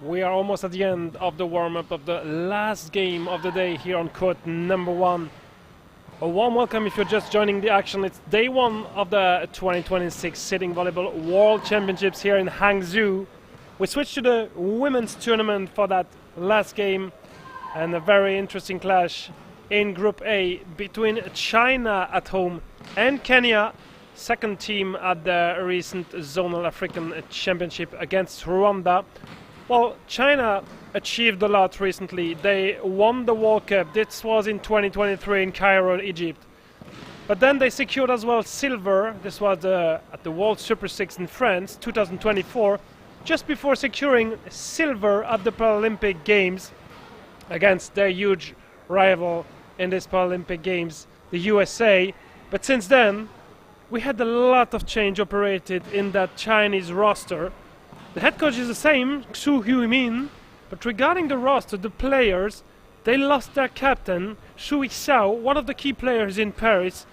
We are almost at the end of the warm-up of the last game of the day here on court number 1. A warm welcome if you're just joining the action. It's day 1 of the 2026 Sitting Volleyball World Championships here in Hangzhou. We switched to the women's tournament for that last game, and a very interesting clash in Group A between China at home and Kenya, second team at the recent Zonal African Championship, against Rwanda. Well, China achieved a lot recently. They won the World Cup. This was in 2023 in Cairo, Egypt. But then they secured as well silver. This was at the World Super 6 in France, 2024, just before securing silver at the Paralympic Games against their huge rival in these Paralympic Games, the USA. But since then, we had a lot of change operated in that Chinese roster. The head coach is the same, Xu Huimin, but regarding the roster, the players, they lost their captain, Xu Xiao, one of the key players in Paris.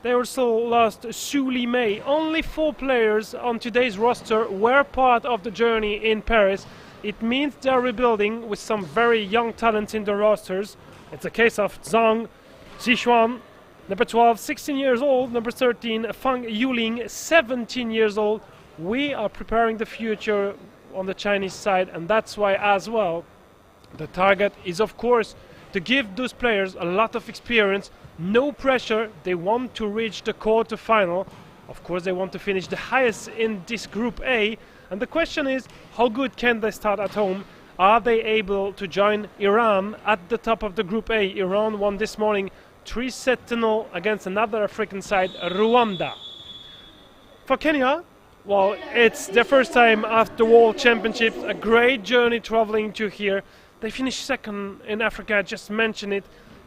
They also lost Xu Li Mei. Only 4 players on today's roster were part of the journey in Paris. It means they're rebuilding with some very young talents in the rosters. It's a case of Zhang Zixuan, number 12, 16 years old, number 13, Fang Yuling, 17 years old. We are preparing the future on the Chinese side, and that's why as well the target is, of course, to give those players a lot of experience, no pressure. They want to reach the quarter-final. Of course, they want to finish the highest in this Group A, and the question is, how good can they start at home? Are they able to join Iran at the top of the Group A? Iran won this morning 3-0 against another African side, Rwanda. For Kenya, well, it's their first time after World Championships, a great journey traveling to here. They finished second in Africa, I just mentioned it.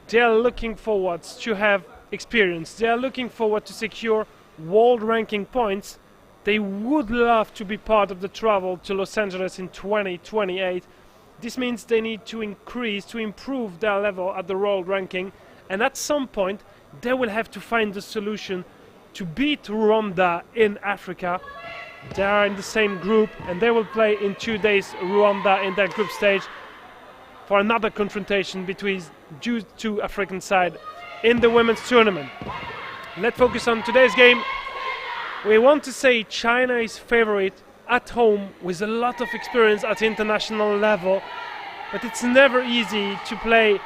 They are looking forward to have experience. They are looking forward to secure world ranking points. They would love to be part of the travel to Los Angeles in 2028. This means they need to increase, to improve their level at the world ranking. And at some point, they will have to find the solution to beat Rwanda in Africa. They are in the same group, and they will play in 2 days Rwanda in that group stage for another confrontation between two African side in the women's tournament. Let's focus on today's game. We want to say China is favorite at home with a lot of experience at international level, but it's never easy to play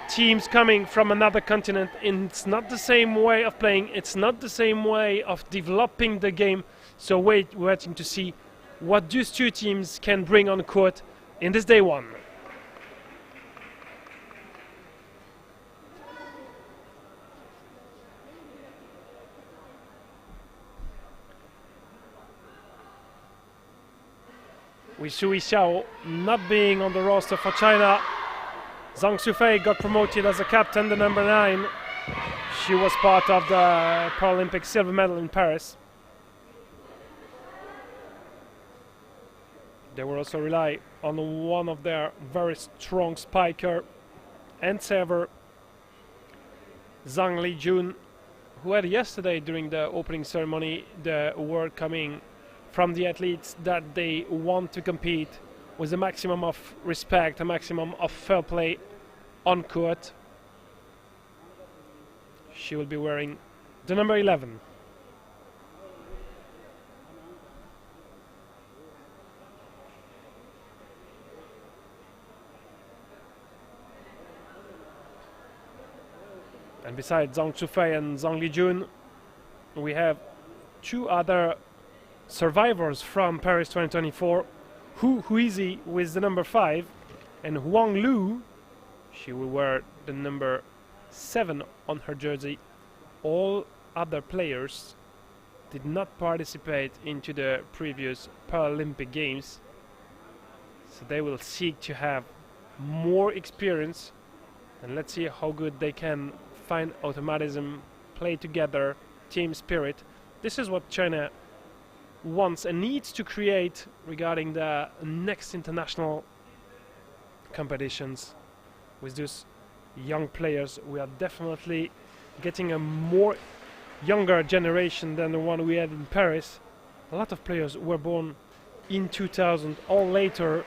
teams coming from another continent. It's not the same way of playing, it's not the same way of developing the game. So waiting to see what these two teams can bring on court in this day 1. With Xu Xiao not being on the roster for China, Zhang Sufei got promoted as a captain, the number 9. She was part of the Paralympic silver medal in Paris. They will also rely on one of their very strong spiker and server, Zhang Lijun, who had yesterday during the opening ceremony the word coming from the athletes that they want to compete with a maximum of respect, a maximum of fair play on court. She will be wearing the number 11. And besides Zhang Sufei and Zhang Lijun, we have 2 other survivors from Paris 2024. Hu Huizi with the number 5, and Huang Lu, she will wear the number 7 on her jersey. All other players did not participate into the previous Paralympic Games, so they will seek to have more experience, and let's see how good they can find automatism, play together, team spirit. This is what China wants and needs to create regarding the next international competitions. With those young players, we are definitely getting a more younger generation than the one we had in Paris. A lot of players were born in 2000 or later,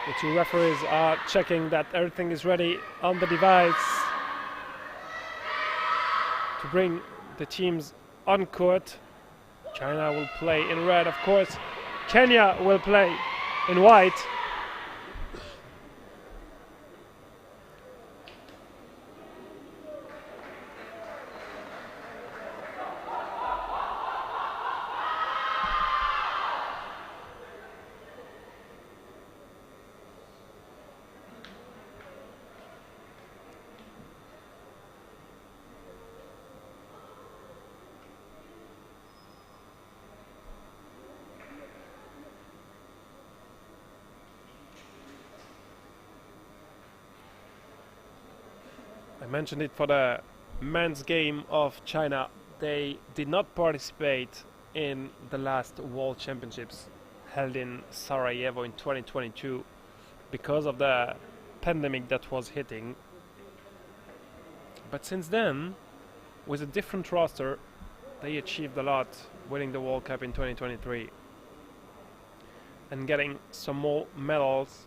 The two referees are checking that everything is ready on the device to bring the teams on court. China will play in red, of course. Kenya will play in white. I mentioned it for the men's game of China. They did not participate in the last World Championships held in Sarajevo in 2022 because of the pandemic that was hitting. But since then, with a different roster, they achieved a lot, winning the World Cup in 2023 and getting some more medals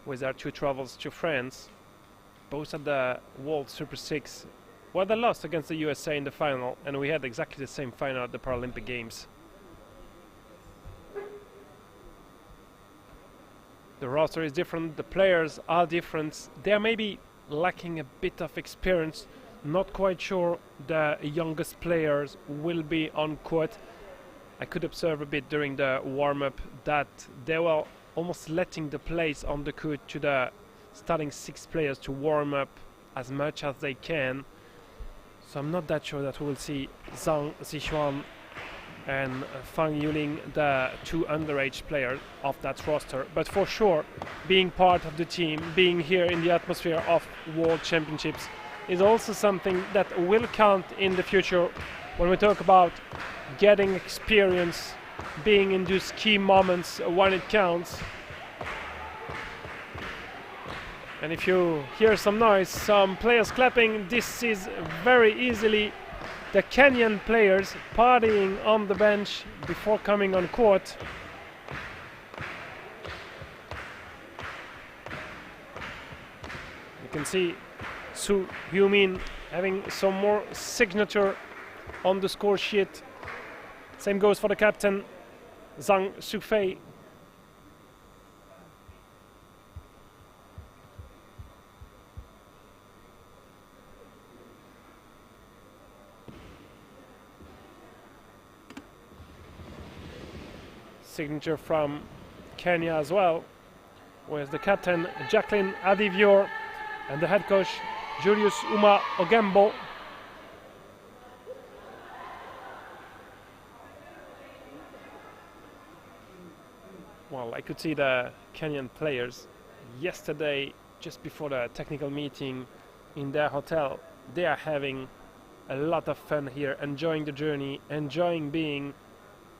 with their two travels to France, both at the World Super 6, where they lost against the USA in the final, and we had exactly the same final at the Paralympic Games. The roster is different, the players are different. They are maybe lacking a bit of experience. Not quite sure the youngest players will be on court. I could observe a bit during the warm-up that they were almost letting the place on the court to the starting 6 players to warm up as much as they can. So I'm not that sure that we will see Zhang Zixuan and Fang Yuling, the 2 underage players of that roster. But for sure, being part of the team, being here in the atmosphere of World Championships is also something that will count in the future when we talk about getting experience, being in those key moments when it counts. And if you hear some noise, some players clapping, this is very easily the Kenyan players partying on the bench before coming on court. You can see Su Yumin having some more signature on the score sheet. Same goes for the captain, Zhang Sufei. Signature from Kenya as well, with the captain Jacqueline Adivior and the head coach Julius Uma Ogembo. Well, I could see the Kenyan players yesterday just before the technical meeting in their hotel. They are having a lot of fun here, enjoying the journey, enjoying being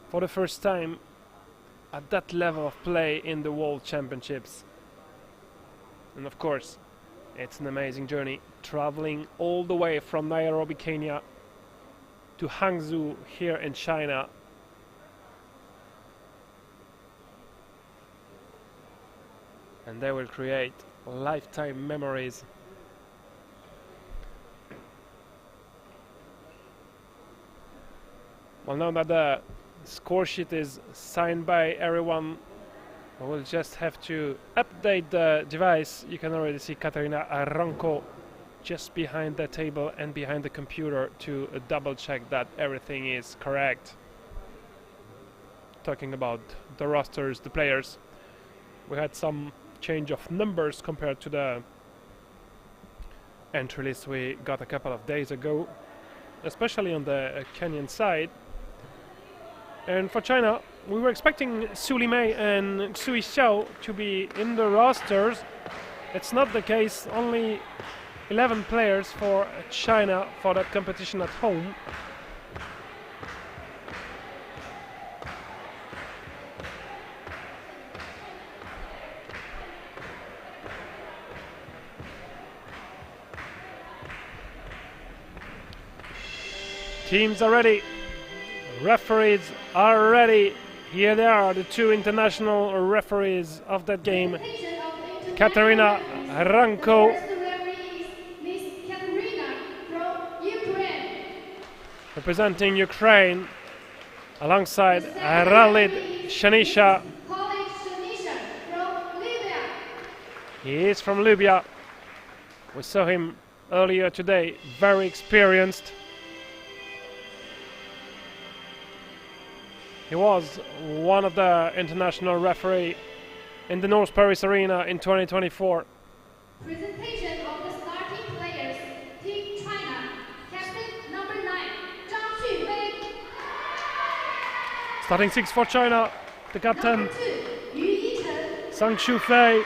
for the first time at that level of play in the World Championships. And of course, it's an amazing journey, traveling all the way from Nairobi, Kenya to Hangzhou here in China. And they will create lifetime memories. Well, now that the score sheet is signed by everyone, we'll just have to update the device. You can already see Katarina Aranco just behind the table and behind the computer to double check that everything is correct. Talking about the rosters, the players, we had some change of numbers compared to the entry list we got a couple of days ago, especially on the Kenyan side. And for China, we were expecting Su Limei and Xu Xiao to be in the rosters. It's not the case. Only 11 players for China for that competition at home. Teams are ready. Referees are ready. Here they are, the 2 international referees of that game. Katarina Ranko, representing Ukraine, alongside Ralid Shanisha. He is from Libya. We saw him earlier today, very experienced. He was one of the international referees in the North Paris Arena in 2024. Presentation of the starting players. Team China, captain number 9, Zhang Xufei. Starting 6 for China, the captain Number 2, Yu Yichen. Zhang Xufei,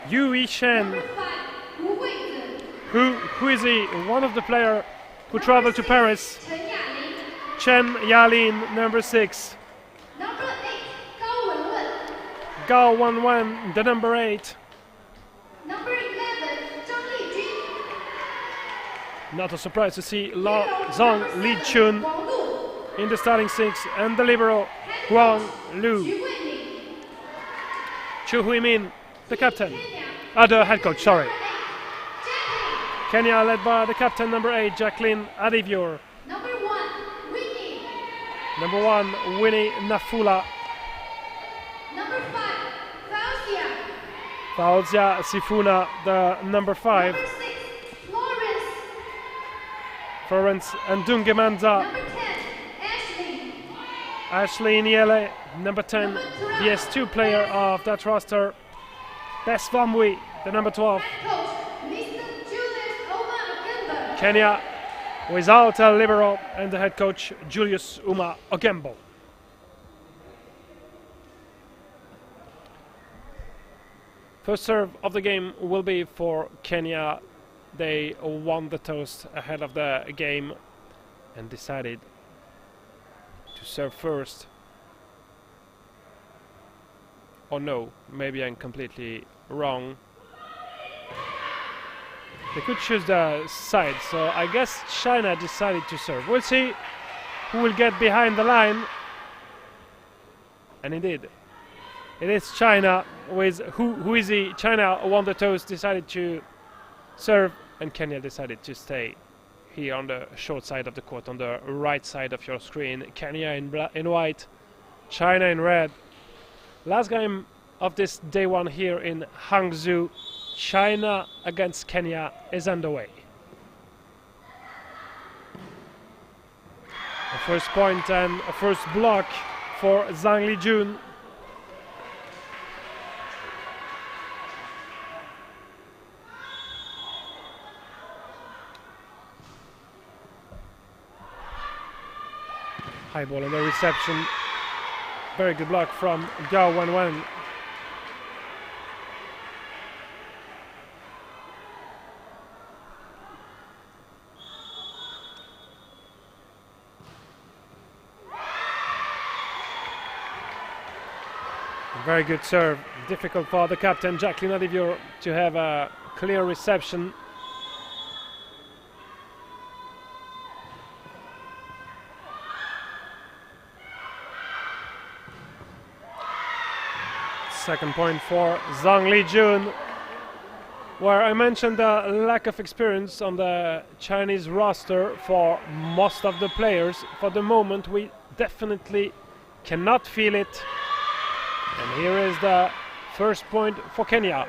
Yu Yishen. Number 5, Wu Guizi. Who is he? One of the players who traveled to Paris. Chen Yalin. Chen Yalin, number 6. Number 8, Gao Wenwen. Gao Wenwen, the number 8. Number 11, Zhang Lijun. Not a surprise to see Zhang Lichun Wang Lu. in the starting 6, and the libero Huang Lu. Xu Guimin. Chu Huimin, the captain. Kenya. The head coach, sorry. Jacqueline. Kenya led by the captain, number 8, Jacqueline Adivior. Number 1, Winnie. Number 1, Winnie Nafula. Number 5, Faustia. Fauzia Sifuna, the number 5. Number 6, Florence. Florence Ndungemanza. Number 10, Ashley. Ashley Niele, number 10, the S2 player of that roster. Bess Vamwi, the number 12. Head coach, Mr. Julius Oma Agembo. Kenya without a libero, and the head coach Julius Uma Ogembo. First serve of the game will be for Kenya. They won the toss ahead of the game and decided to serve first. Or no, maybe I'm completely wrong. They could choose the side, so I guess China decided to serve. We'll see who will get behind the line. And indeed, it is China with who is he? China won the toss, decided to serve, and Kenya decided to stay here on the short side of the court, on the right side of your screen. Kenya in white, China in red. Last game of this day one here in Hangzhou, China against Kenya is underway. A first point and a first block for Zhang Lijun. High ball and the reception. Very good block from Gao Wenwen. Very good serve. Difficult for the captain, Jacqueline Adivior, to have a clear reception. Second point for Zhang Lijun, where I mentioned the lack of experience on the Chinese roster for most of the players. For the moment, we definitely cannot feel it. And here is the first point for Kenya.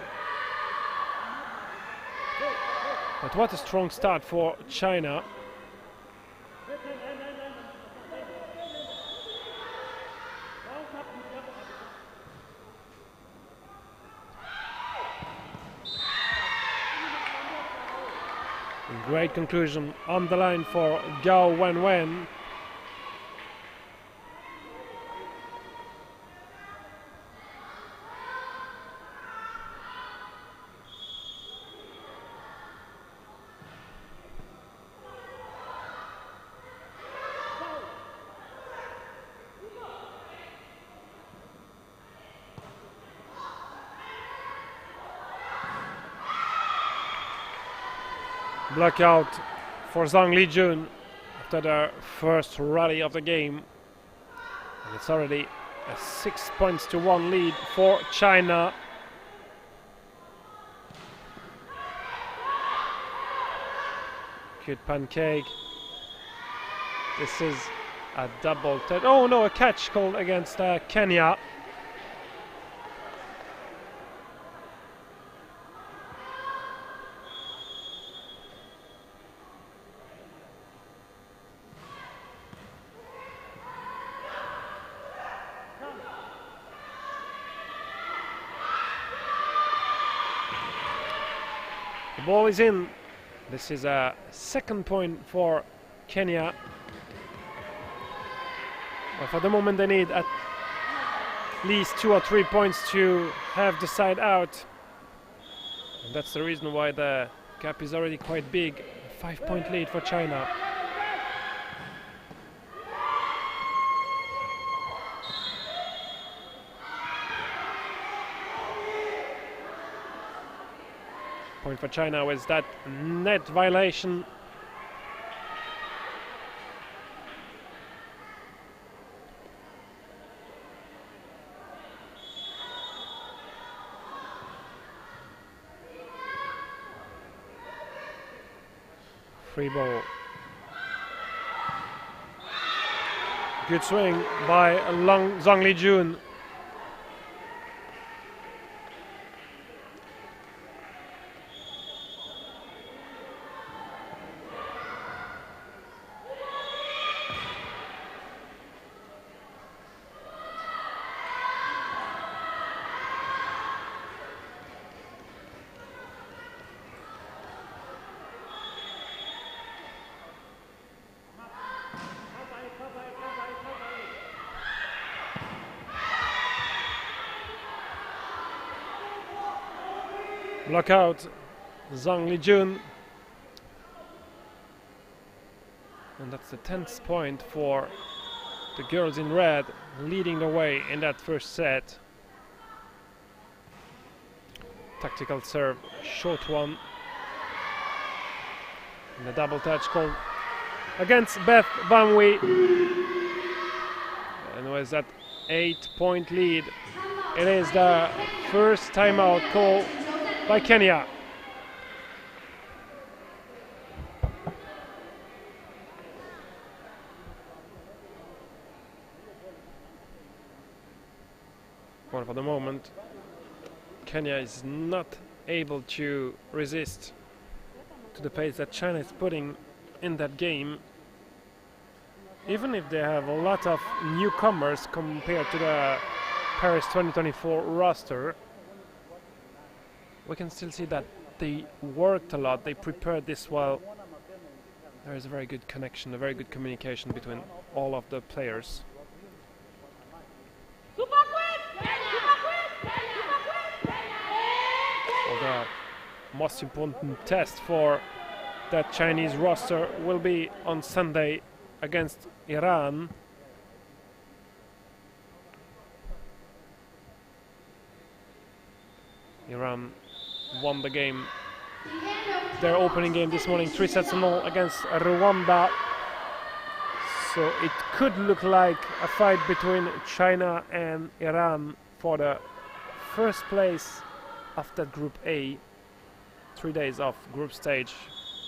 But what a strong start for China. Great conclusion on the line for Gao Wenwen. Blackout for Zhang Lijun after the first rally of the game. And it's already a 6-1 lead for China. Good pancake. This is a double touch. Oh no, a catch called against Kenya. The ball is in. This is a second point for Kenya. But for the moment they need at least 2 or 3 points to have the side out. And that's the reason why the gap is already quite big. 5-point lead for China. Point for China with that net violation. Free ball. Good swing by Zhang Lijun. Block out Zhang Lijun. And that's the 10th point for the girls in red, leading the way in that first set. Tactical serve, short one. And the double touch called against Beth Vanwi. And with that 8-point lead, it is the first timeout call by Kenya. Well, for the moment, Kenya is not able to resist to the pace that China is putting in that game. Even if they have a lot of newcomers compared to the Paris 2024 roster, we can still see that they worked a lot, they prepared this well. There is a very good connection, a very good communication between all of the players. Well, the most important test for that Chinese roster will be on Sunday against Iran. Iran won the game, their opening game this morning, 3-0 against Rwanda. So it could look like a fight between China and Iran for the first place of that Group A. 3 days of group stage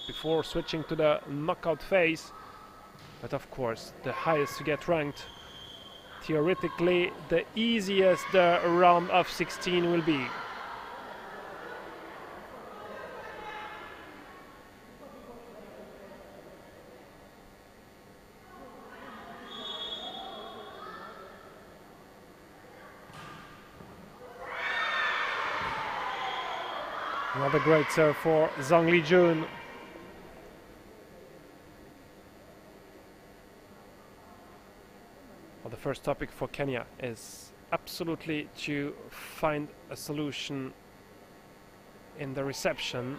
before switching to the knockout phase. But of course, the highest to get ranked, theoretically, the easiest the round of 16 will be. Another great serve for Zhang Lijun. Well, the first topic for Kenya is absolutely to find a solution in the reception.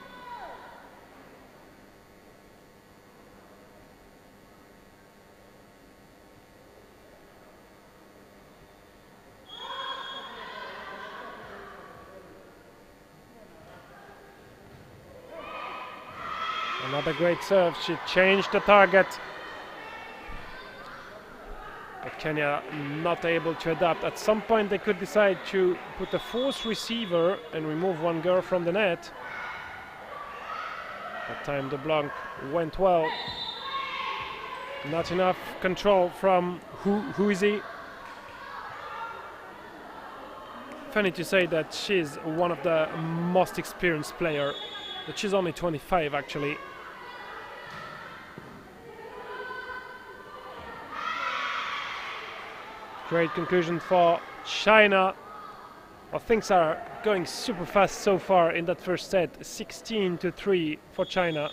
Another great serve. She changed the target. But Kenya not able to adapt. At some point they could decide to put a force receiver and remove one girl from the net. That time the block went well. Not enough control from who is he? Funny to say that she's one of the most experienced player, but she's only 25 actually. Great conclusion for China. Well, things are going super fast so far in that first set. 16-3 for China.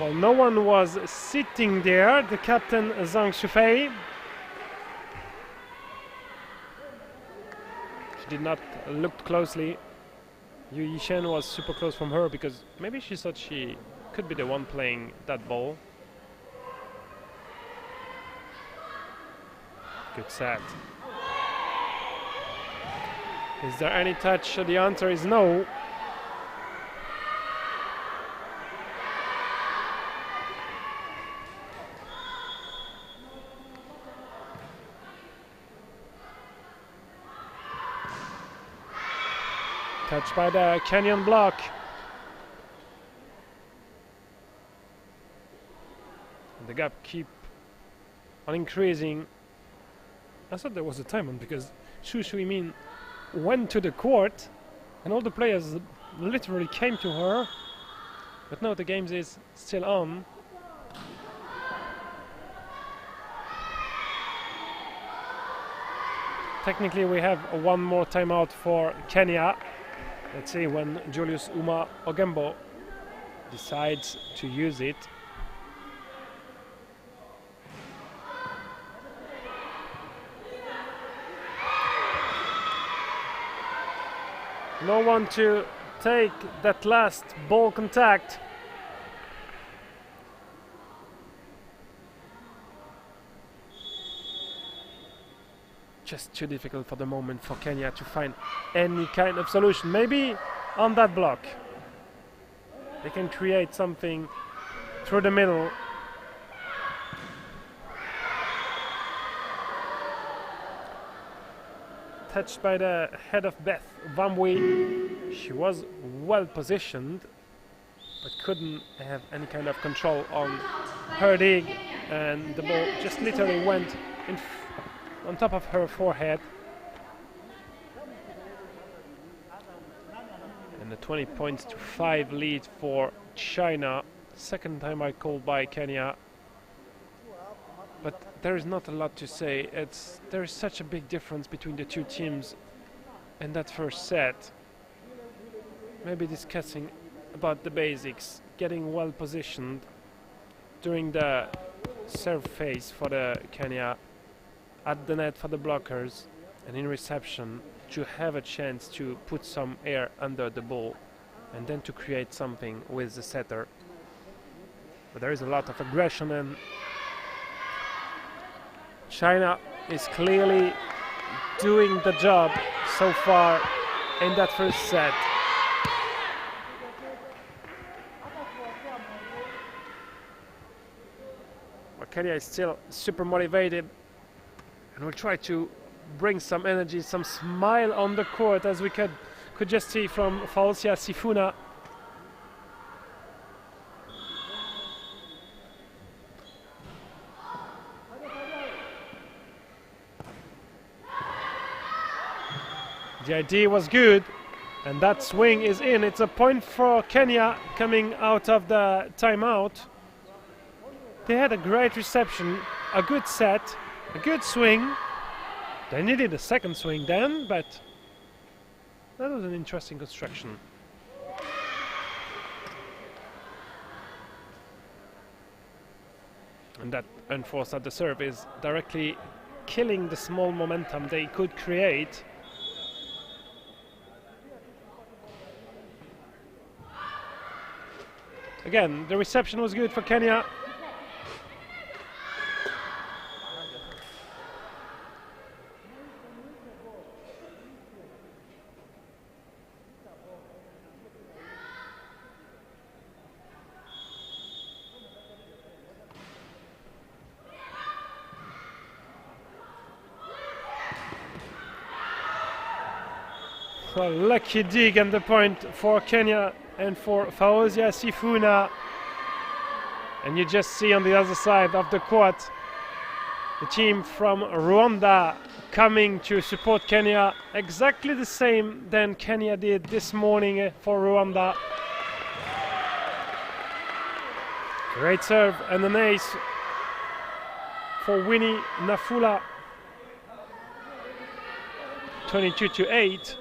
Well, no one was sitting there. The captain, Zhang Shufei. She did not look closely. Yu Yishen was super close from her because maybe she thought she could be the one playing that ball. Good set. Is there any touch? The answer is no. Touched by the Kenyan block. And the gap keep on increasing. I thought there was a time on because Xu Shuimin went to the court and all the players literally came to her. But no, the game is still on. Technically we have one more timeout for Kenya. Let's see when Julius Uma Ogembo decides to use it. No one to take that last ball contact. Just too difficult for the moment for Kenya to find any kind of solution. Maybe on that block they can create something through the middle. Touched by the head of Beth Vamwi. She was well positioned but couldn't have any kind of control on her dig, and the ball just literally went on top of her forehead. And the 20 points to 5 lead for China. Second time I called by Kenya. But there is not a lot to say. There is such a big difference between the two teams in that first set. Maybe discussing about the basics, getting well positioned during the serve phase for the Kenya, at the net for the blockers, and in reception to have a chance to put some air under the ball and then to create something with the setter. But there is a lot of aggression, and China is clearly doing the job so far in that first set. But Kenya is still super motivated and we'll try to bring some energy, some smile on the court, as we could just see from Fausia Sifuna. The idea was good, and that swing is in. It's a point for Kenya coming out of the timeout. They had a great reception, a good set, a good swing. They needed a second swing then, but that was an interesting construction. And that unforced at the serve is directly killing the small momentum they could create. Again, the reception was good for Kenya. A lucky dig and the point for Kenya and for Faozia Sifuna. And you just see on the other side of the court the team from Rwanda coming to support Kenya, exactly the same than Kenya did this morning for Rwanda. Great serve and an ace for Winnie Nafula. 22-8.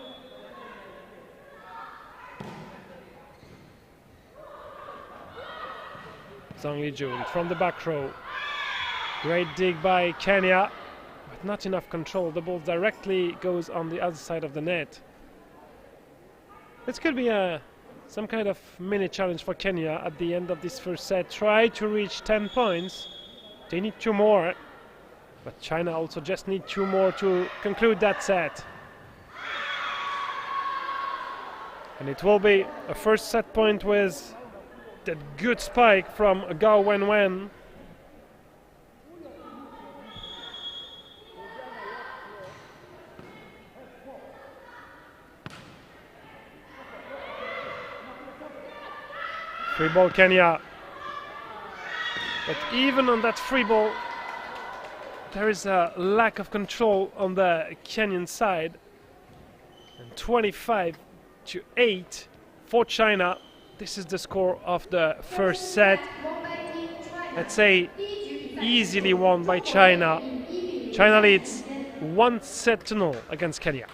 Zhang Lijun from the back row. Great dig by Kenya, but not enough control. The ball directly goes on the other side of the net. This could be some kind of mini challenge for Kenya at the end of this first set. Try to reach 10 points. They need 2 more, but China also just need 2 more to conclude that set. And it will be a first set point with that good spike from Gao Wenwen. Free ball Kenya. But even on that free ball, there is a lack of control on the Kenyan side. And 25-8 for China. This is the score of the first set. Let's say easily won by China. China leads 1-0 against Kenya.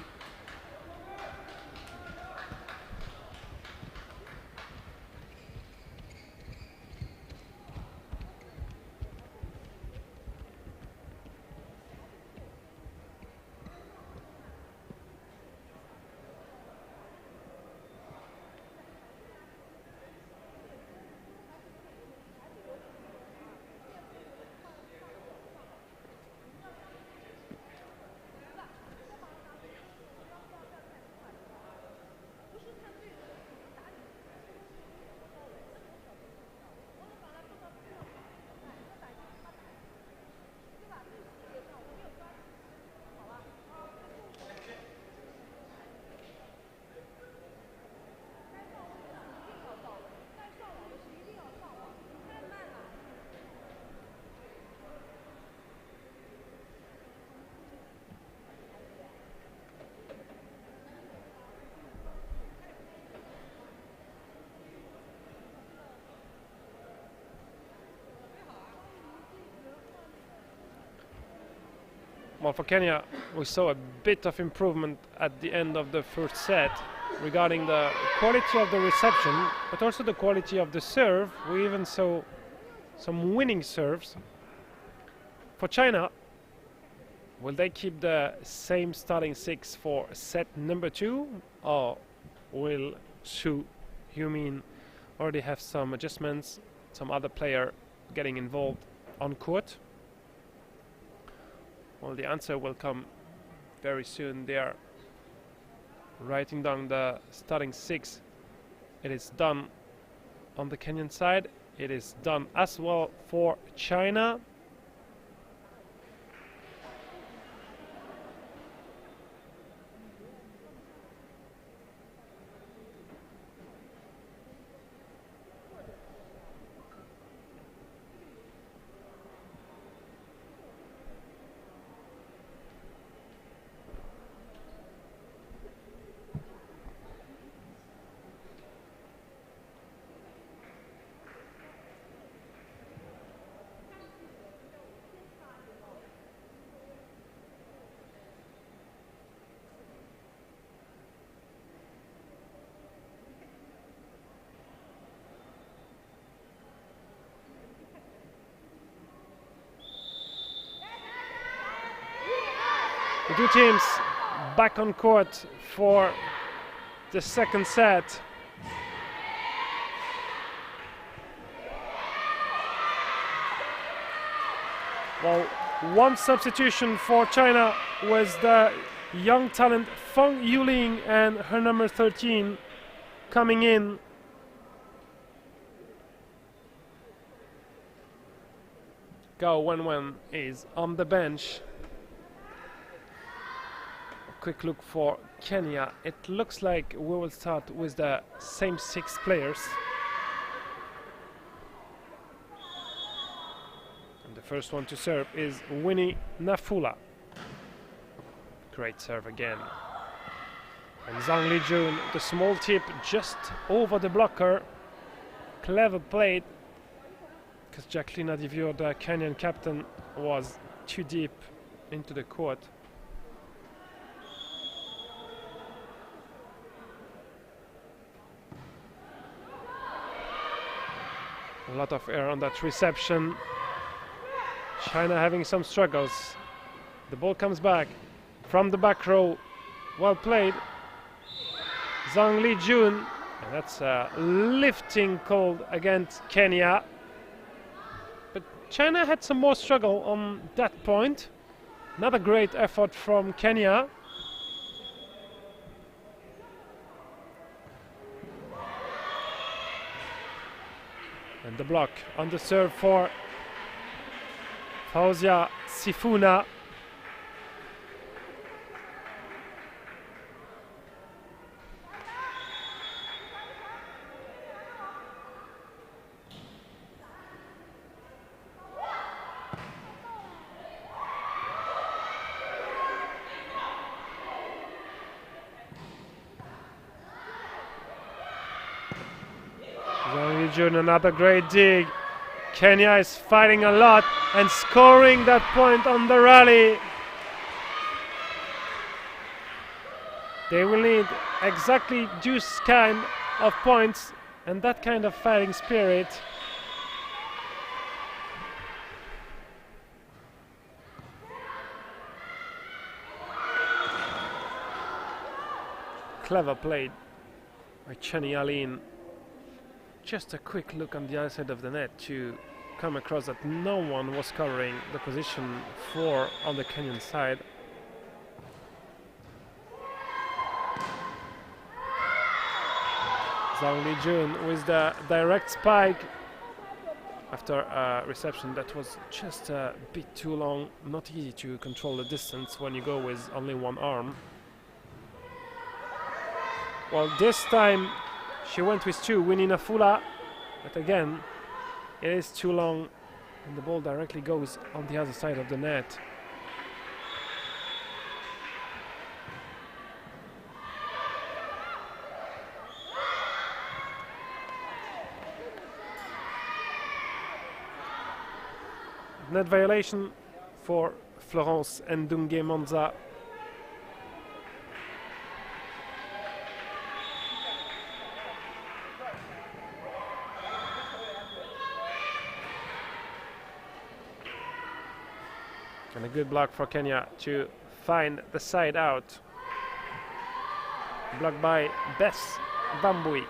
Well, for Kenya, we saw a bit of improvement at the end of the first set regarding the quality of the reception, but also the quality of the serve. We even saw some winning serves. For China, will they keep the same starting 6 for set number 2, or will Xu Yumin already have some adjustments, some other player getting involved on court? Well, the answer will come very soon. They are writing down the starting 6. It is done on the Kenyan side. It is done as well for China. The two teams back on court for the second set. Well, one substitution for China was the young talent Feng Yuling and her number 13 coming in. Gao Wenwen is on the bench. quick look for Kenya. It looks like we will start with the same 6 players. And the first one to serve is Winnie Nafula. Great serve again. And Zhang Lijun, the small tip just over the blocker. Clever played, because Jacqueline Adivio, the Kenyan captain, was too deep into the court. A lot of air on that reception. China having some struggles. The ball comes back from the back row. Well played. Zhang Lijun. And that's a lifting called against Kenya. But China had some more struggle on that point. Another great effort from Kenya. And the block on the serve for Fauzia Sifuna. Another great dig. Kenya is fighting a lot and scoring that point on the rally. They will need exactly this kind of points and that kind of fighting spirit. Clever played by Cheni Aline. Just a quick look on the other side of the net to come across that no one was covering the position 4 on the Kenyan side. Zhang Lijun with the direct spike after a reception that was just a bit too long. Not easy to control the distance when you go with only one arm. Well, this time she went with 2, Winnie Nafula, but again, it is too long and the ball directly goes on the other side of the net. Net violation for Florence Ndunge Monza. And a good block for Kenya to find the side out. Blocked by Bess Bambui.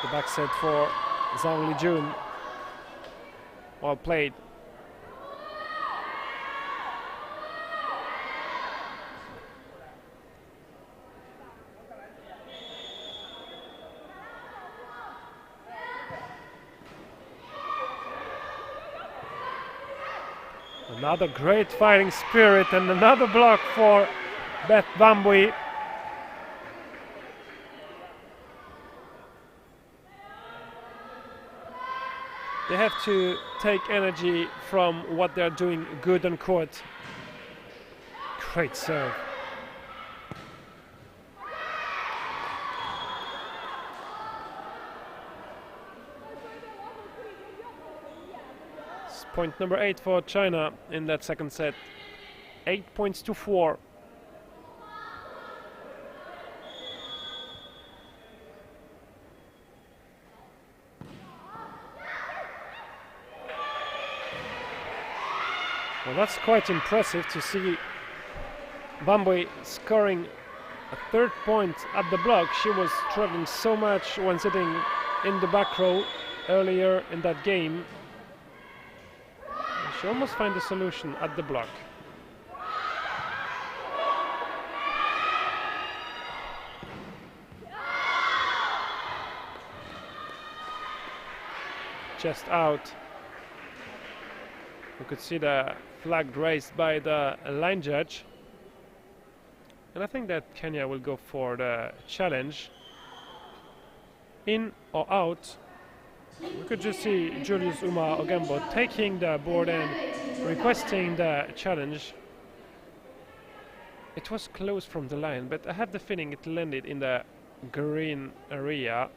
The back set for Zhang Lijun. Well played. Another great fighting spirit and another block for Beth Bambui. They have to take energy from what they're doing good on court. Great serve. Point number 8 for China in that second set. 8 points to 4. Well, that's quite impressive to see Bambui scoring a 3rd point at the block. She was struggling so much when sitting in the back row earlier in that game. She almost found the solution at the block. just out. You could see the flag raised by the line judge. And I think that Kenya will go for the challenge. In or out. We could just see Julius Uma Ogembo taking the board and requesting the challenge. It was close from the line, but I have the feeling it landed in the green area.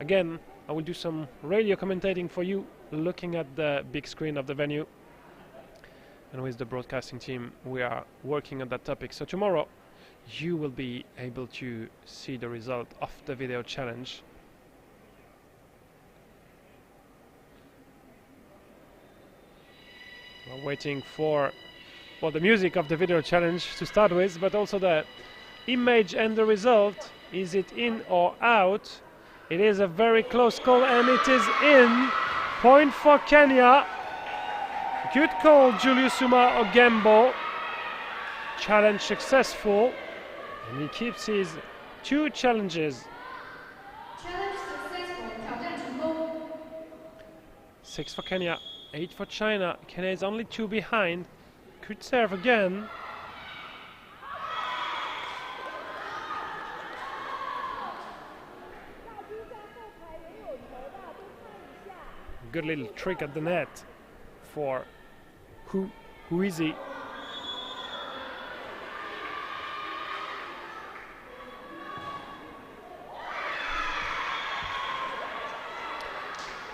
Again, I will do some radio commentating for you, looking at the big screen of the venue. And with the broadcasting team, we are working on that topic. So tomorrow, you will be able to see the result of the video challenge. We're waiting for the music of the video challenge to start with, but also the image and the result. Is it in or out? It is a very close call, and it is in. Point for Kenya. Good call, Julius Uma Ogembo. Challenge successful, and he keeps his 2 challenges. Challenge successful. 挑战成功。 6 for Kenya, 8 for China. Kenya is only 2 behind. Could serve again. Good little trick at the net for who is he?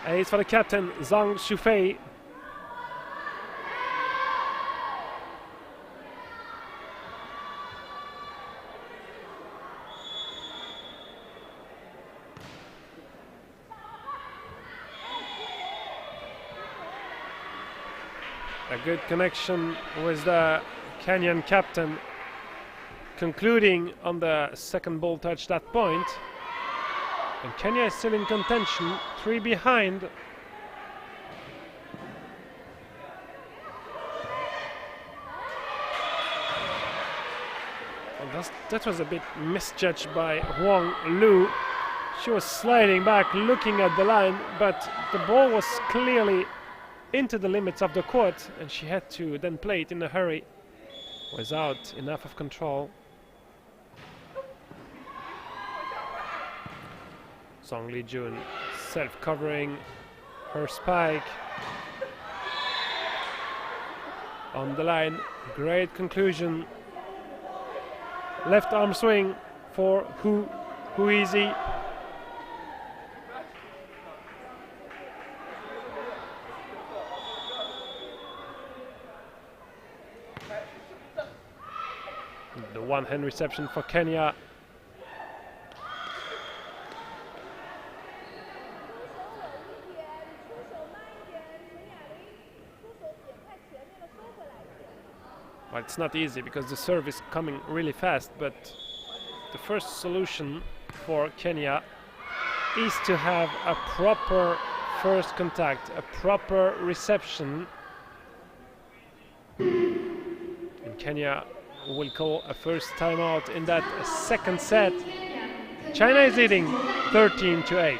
Ace for the captain, Zhang Shufei. A good connection with the Kenyan captain, concluding on the second ball touch that point. And Kenya is still in contention, 3 behind. And that was a bit misjudged by Huang Lu. She was sliding back, looking at the line, but the ball was clearly into the limits of the court, and she had to then play it in a hurry without enough of control. Song Li Jun self-covering her spike on the line. Great conclusion. Left arm swing for Who is he? The one-hand reception for Kenya. Well, it's not easy because the serve is coming really fast, but the first solution for Kenya is to have a proper first contact, a proper reception. And Kenya will call a first timeout in that second set. China is leading 13-8.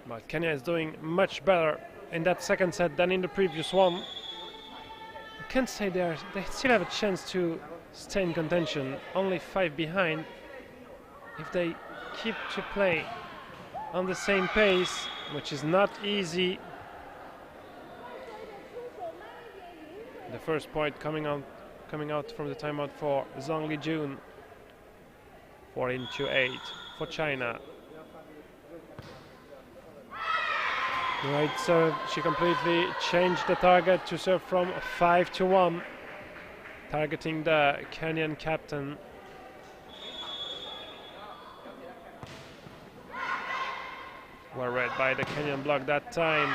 But Kenya is doing much better in that second set than in the previous one. can't say they still have a chance to stay in contention. Only 5 behind. If they keep to play on the same pace, which is not easy. The first point coming out from the timeout for Zhang Lijun. 14-8 for China. Right serve, she completely changed the target to serve from 5-1, targeting the Kenyan captain. Well read by the Kenyan block that time.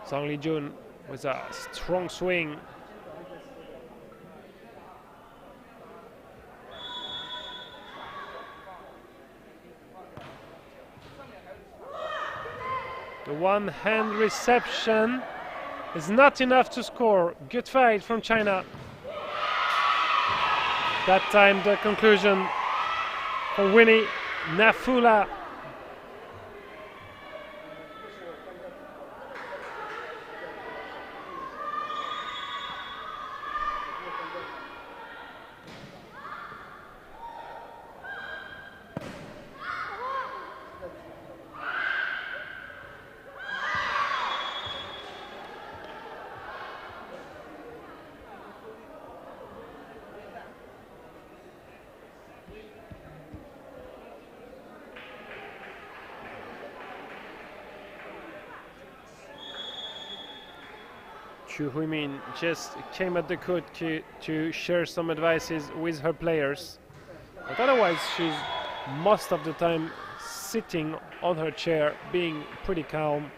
Zhang Lijun with a strong swing. The one-hand reception is not enough to score. Good fight from China. That time the conclusion for Winnie Nafula. Chu Huimin just came at the court to share some advices with her players. But otherwise, she's most of the time sitting on her chair, being pretty calm.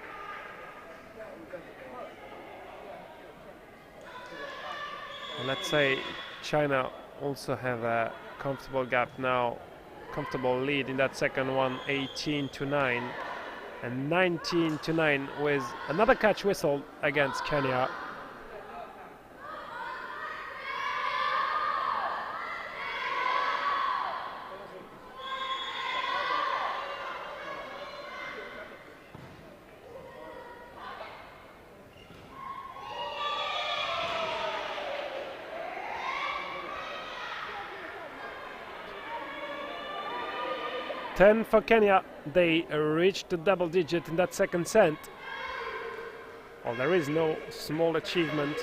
And let's say China also have a comfortable gap now, comfortable lead in that second one, 18-9 and 19-9 with another catch whistle against Kenya. Ten for Kenya. They reached the double digit in that second set. Well, there is no small achievement.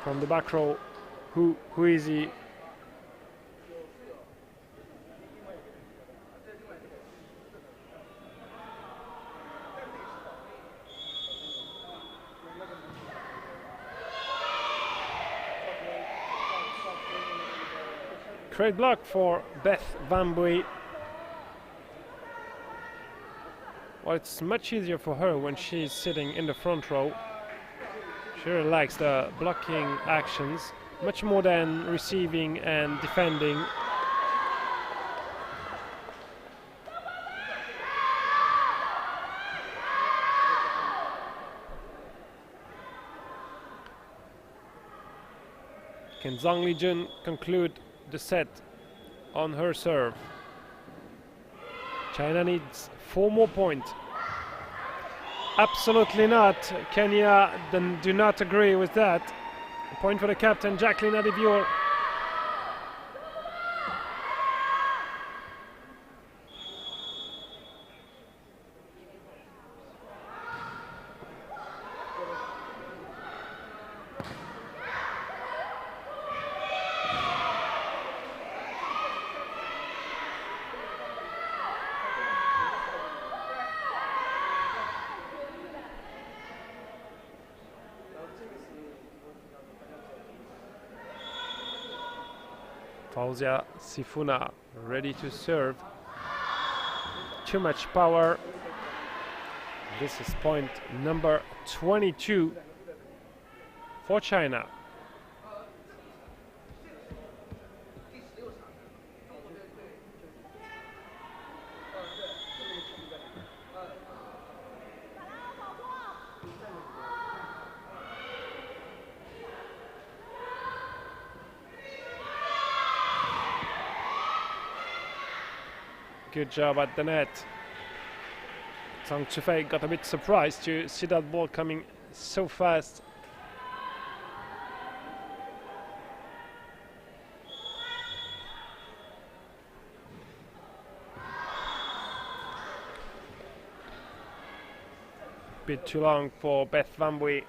From the back row, who is he? Great block for Beth Van Bui. Well, it's much easier for her when she's sitting in the front row. She really likes the blocking actions, much more than receiving and defending. Can Zhang Lijun conclude the set on her serve? China needs 4 more points. Absolutely not. Kenya do not agree with that. A point for the captain, Jacqueline Adebior. Fauzia Sifuna ready to serve. Too much power. This is point number 22 for China. Good job at the net. Zhang Chufei got a bit surprised to see that ball coming so fast. Bit too long for Beth Van Bui.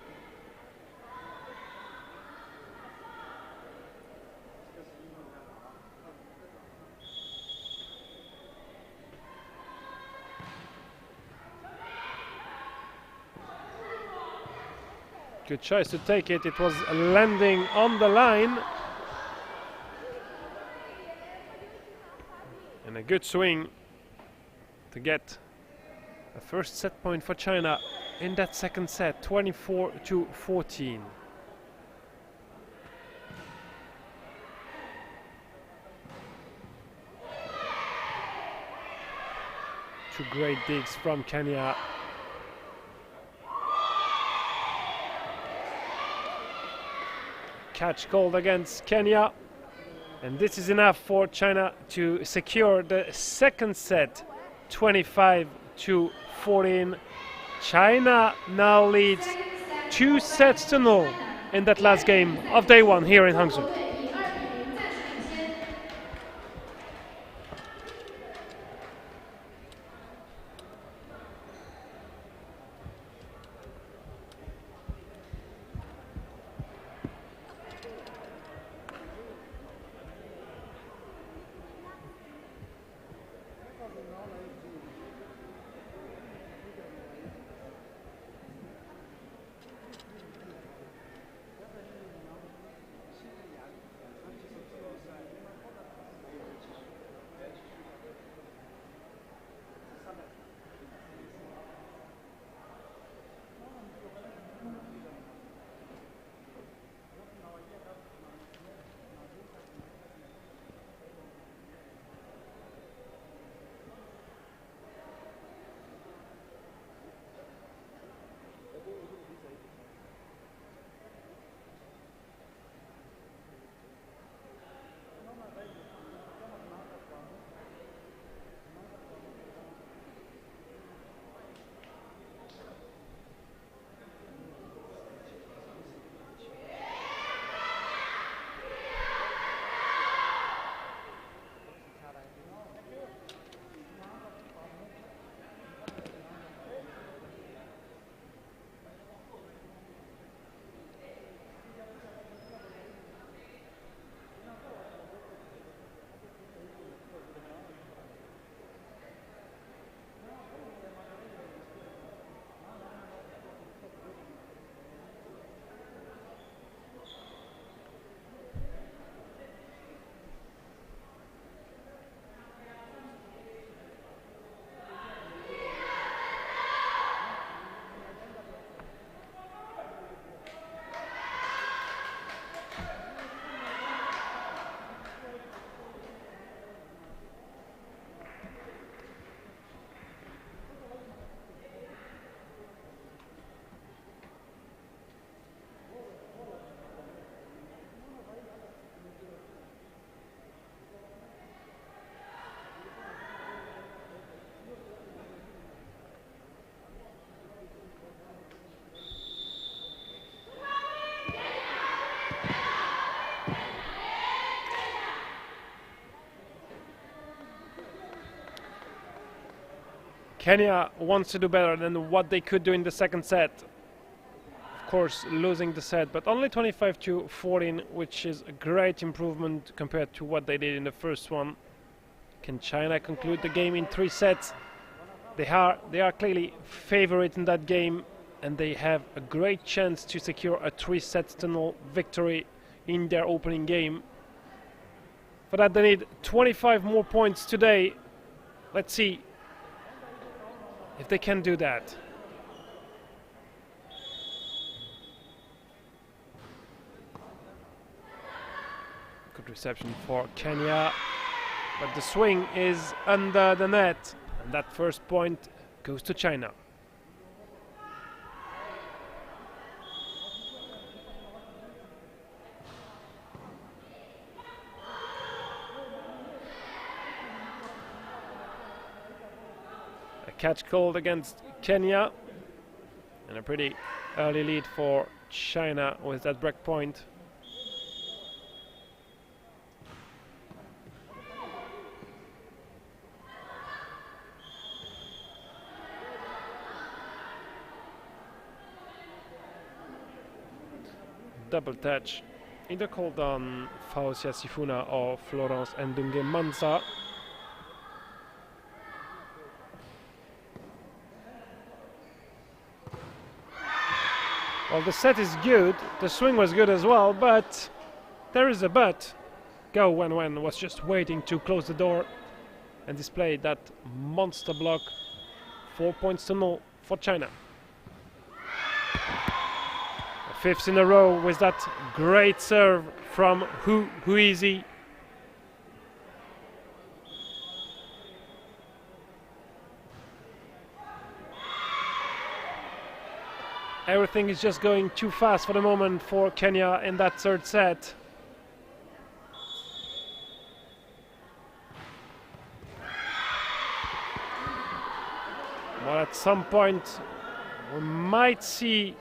Good choice to take it. It was landing on the line. And a good swing to get a first set point for China in that second set, 24-14. Two great digs from Kenya. Catch called against Kenya, and this is enough for China to secure the second set, 25-14. China now leads 2-0 in that last game of day one here in Hangzhou. Kenya wants to do better than what they could do in the second set. Of course, losing the set, but only 25-14, which is a great improvement compared to what they did in the first one. Can China conclude the game in 3 sets? They are clearly favorite in that game, and they have a great chance to secure a 3-set victory in their opening game. For that, they need 25 more points today. Let's see if they can do that. Good reception for Kenya, but the swing is under the net, and that first point goes to China. catch called against Kenya, and a pretty early lead for China with that break point. Double touch, either called on Fausia Sifuna or Florence Ndunge Mansa. Well, the set is good, the swing was good as well, but there is a but. Go Wen was just waiting to close the door and display that monster block. 4 points to 0 for China. Fifth in a row with that great serve from Huizi. Everything is just going too fast for the moment for Kenya in that third set. Well, at some point we might see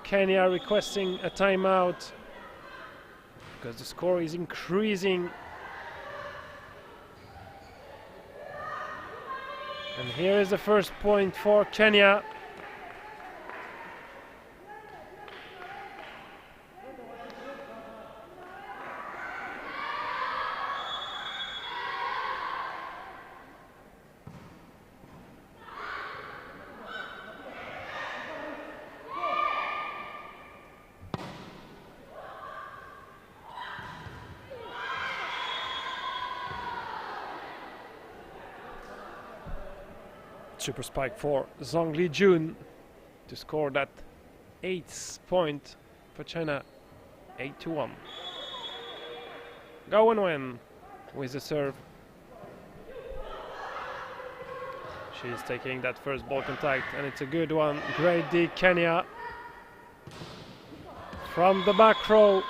Kenya requesting a timeout because the score is increasing. And here is the first point for Kenya. Super spike for Zhongli Jun to score that 8th point for China, 8-1. Go Wen with the serve. She's taking that first ball contact and it's a good one. Great D, Kenya. From the back row,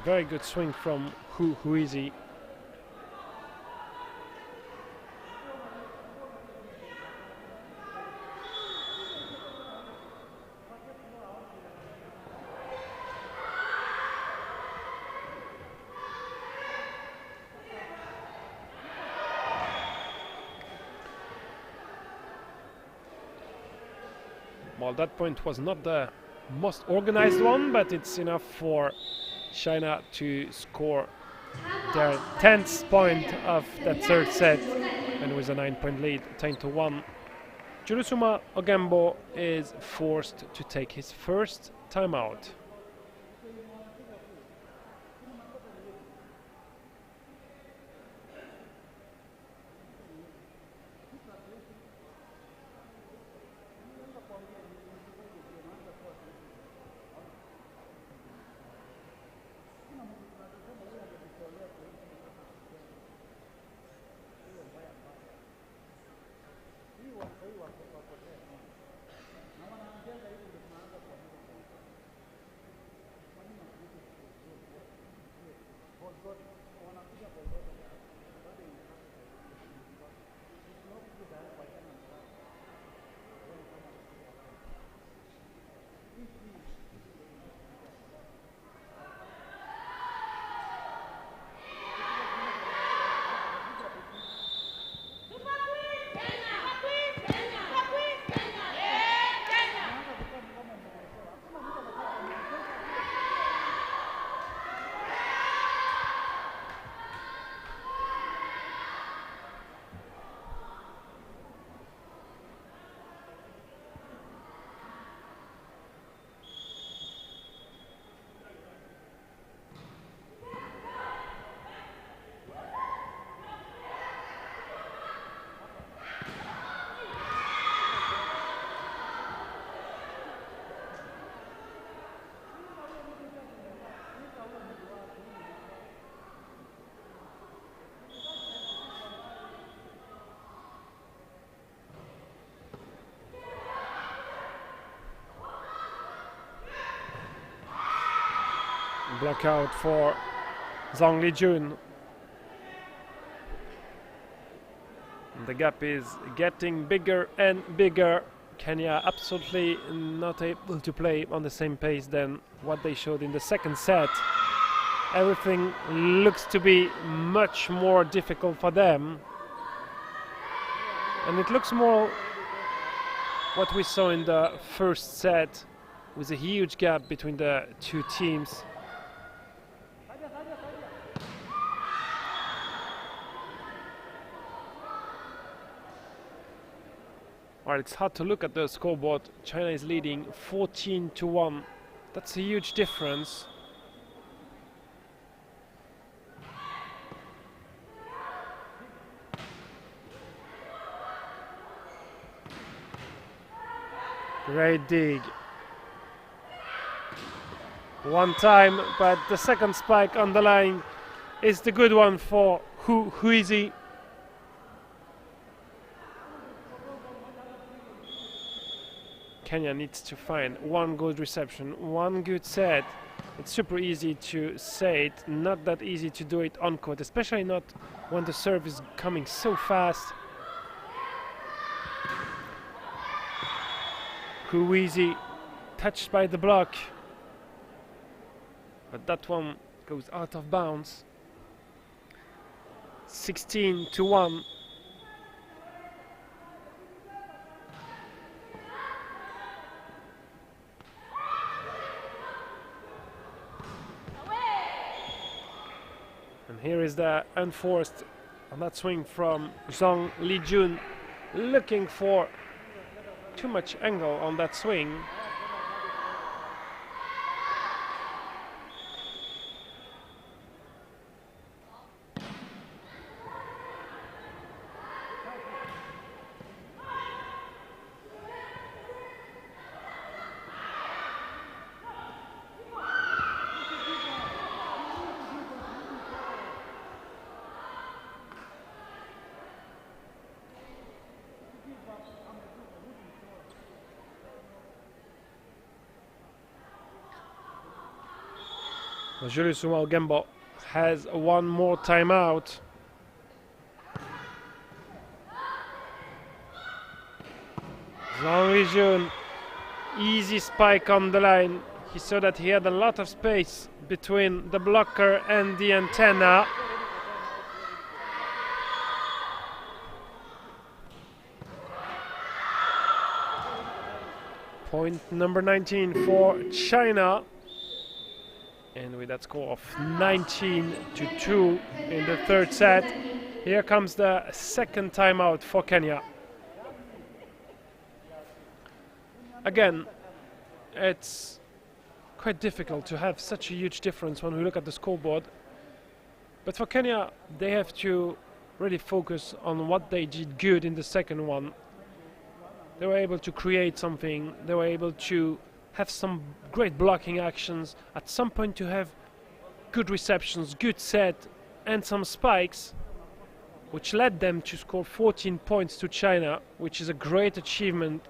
very good swing from Huizi. Well, that point was not the most organized one, but it's enough for China to score their 10th point of that third set, and with a 9-point lead, 10-1. Jurusuma Ogembo is forced to take his first timeout. Block out for Zhongli Jun. The gap is getting bigger and bigger. Kenya absolutely not able to play on the same pace than what they showed in the second set. Everything looks to be much more difficult for them. And it looks more what we saw in the first set, with a huge gap between the two teams. Well, it's hard to look at the scoreboard. China is leading 14-1. That's a huge difference. Great dig. One time, but the second spike on the line is the good one for Huizi. Kenya needs to find one good reception, one good set. It's super easy to say it, not that easy to do it on court, especially not when the serve is coming so fast. Huizi touched by the block, but that one goes out of bounds. 16-1. And here is the unforced on that swing from Zhang Lijun, looking for too much angle on that swing. Julius Gembo has one more timeout. Zhang Lijun, easy spike on the line. He saw that he had a lot of space between the blocker and the antenna. Point number 19 for China. And with that score of 19-2 in the third set, here comes the second timeout for Kenya. Again, it's quite difficult to have such a huge difference when we look at the scoreboard. But for Kenya, they have to really focus on what they did good in the second one. They were able to create something. They were able to have some great blocking actions, at some point to have good receptions, good set, and some spikes, which led them to score 14 points to China, which is a great achievement.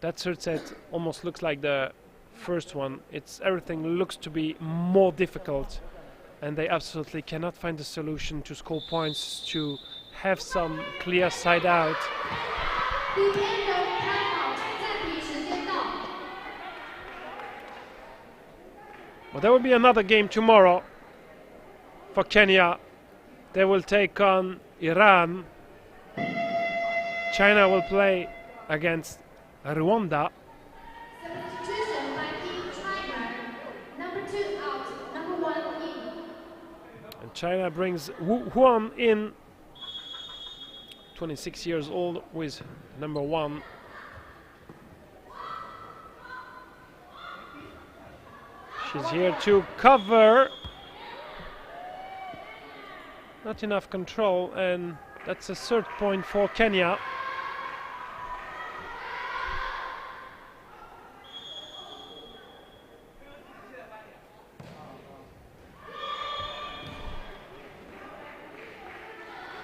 That third set almost looks like the first one. Everything looks to be more difficult, and they absolutely cannot find a solution to score points, to have some clear side out. Well, there will be another game tomorrow for Kenya. They will take on Iran. China will play against Rwanda. Substitution by Team China. Number 2 out, number 1 in. And China brings Wu Huan in, 26 years old, with number 1. She's here to cover. Not enough control, and that's a third point for Kenya.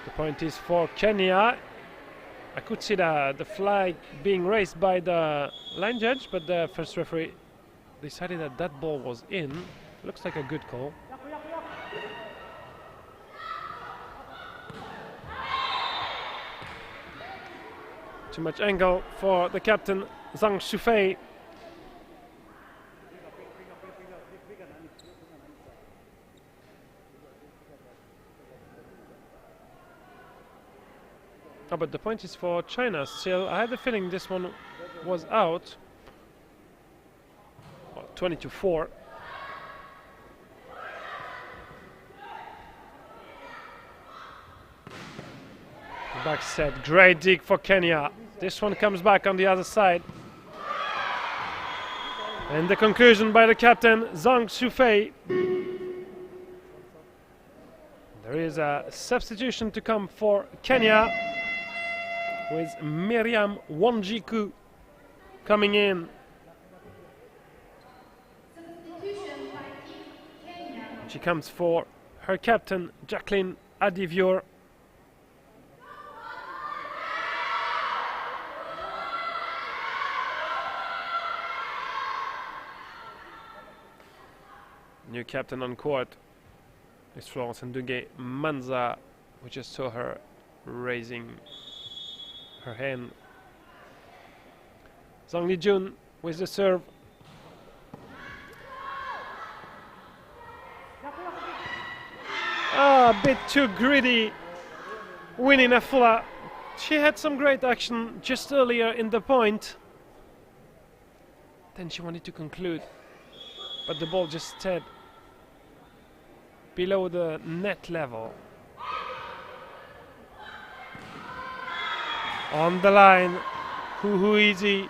The point is for Kenya. I could see the flag being raised by the line judge, but the first referee decided that that ball was in. Looks like a good call. Too much angle for the captain, Zhang Shufei. Oh, but the point is for China still. I had the feeling this one was out. Well, 20-4. Back set, great dig for Kenya. This one comes back on the other side. And the conclusion by the captain, Zhang Shufei. There is a substitution to come for Kenya, with Miriam Wanjiku coming in. She comes for her captain, Jacqueline Adivior. New captain on court is Florence Nduge Manza. We just saw her raising her hand. Zhang Lijun with the serve. A bit too greedy. Winnie Nafula. She had some great action just earlier in the point. Then she wanted to conclude, but the ball just stayed below the net level. On the line, Huhuizi.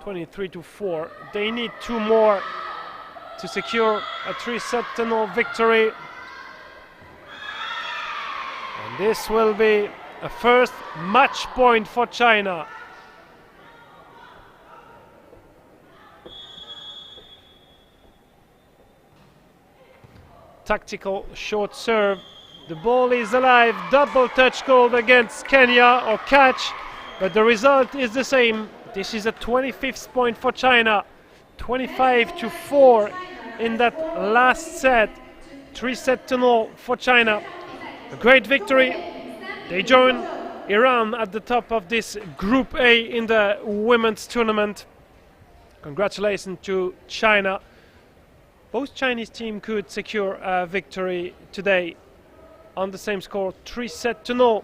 23-4. They need 2 more to secure a 3-set-0 victory. And this will be a first match point for China. Tactical short serve. The ball is alive. Double touch called against Kenya, or catch, but the result is the same. This is a 25th point for China. 25-4 in that last set. 3-set-0 for China. A great victory. They join Iran at the top of this Group A in the women's tournament. Congratulations to China. Both Chinese teams could secure a victory today on the same score, 3-set-0.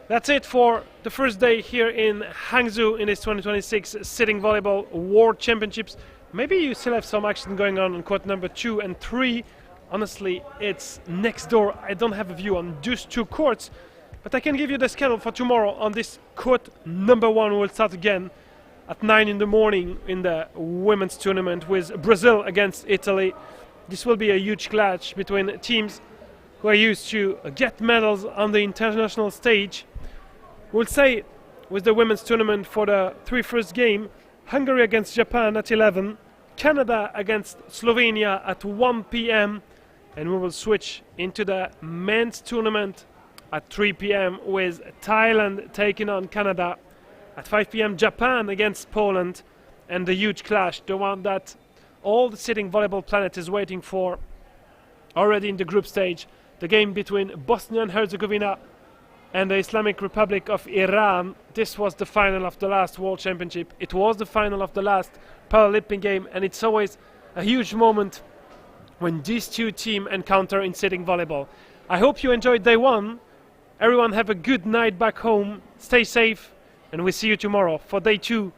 That's it for the first day here in Hangzhou in this 2026 Sitting Volleyball World Championships. Maybe you still have some action going on court number 2 and 3. Honestly, it's next door. I don't have a view on those 2 courts, but I can give you the schedule for tomorrow on this court number 1. We'll start again at 9 in the morning in the women's tournament with Brazil against Italy. This will be a huge clash between teams who are used to get medals on the international stage. We'll say with the women's tournament for the 3 first game, Hungary against Japan at 11, Canada against Slovenia at 1 p.m. and we will switch into the men's tournament at 3 p.m. with Thailand taking on Canada. At 5 p.m. Japan against Poland, and the huge clash, the one that all the Sitting Volleyball Planet is waiting for already in the group stage, the game between Bosnia and Herzegovina and the Islamic Republic of Iran. This was the final of the last World Championship. It was the final of the last Paralympic game, and it's always a huge moment when these 2 teams encounter in Sitting Volleyball. I hope you enjoyed day 1. Everyone have a good night back home. Stay safe. And we see you tomorrow for day 2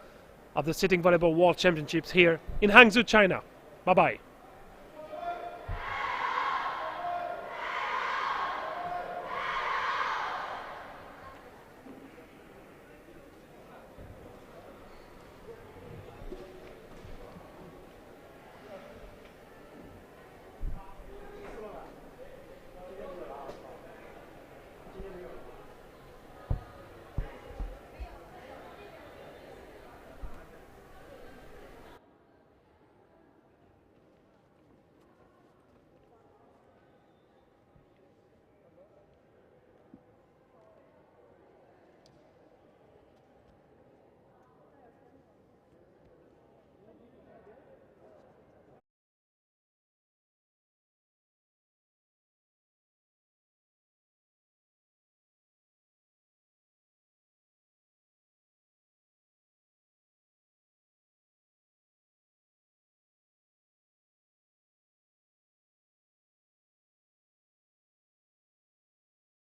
of the Sitting Volleyball World Championships here in Hangzhou, China. Bye-bye.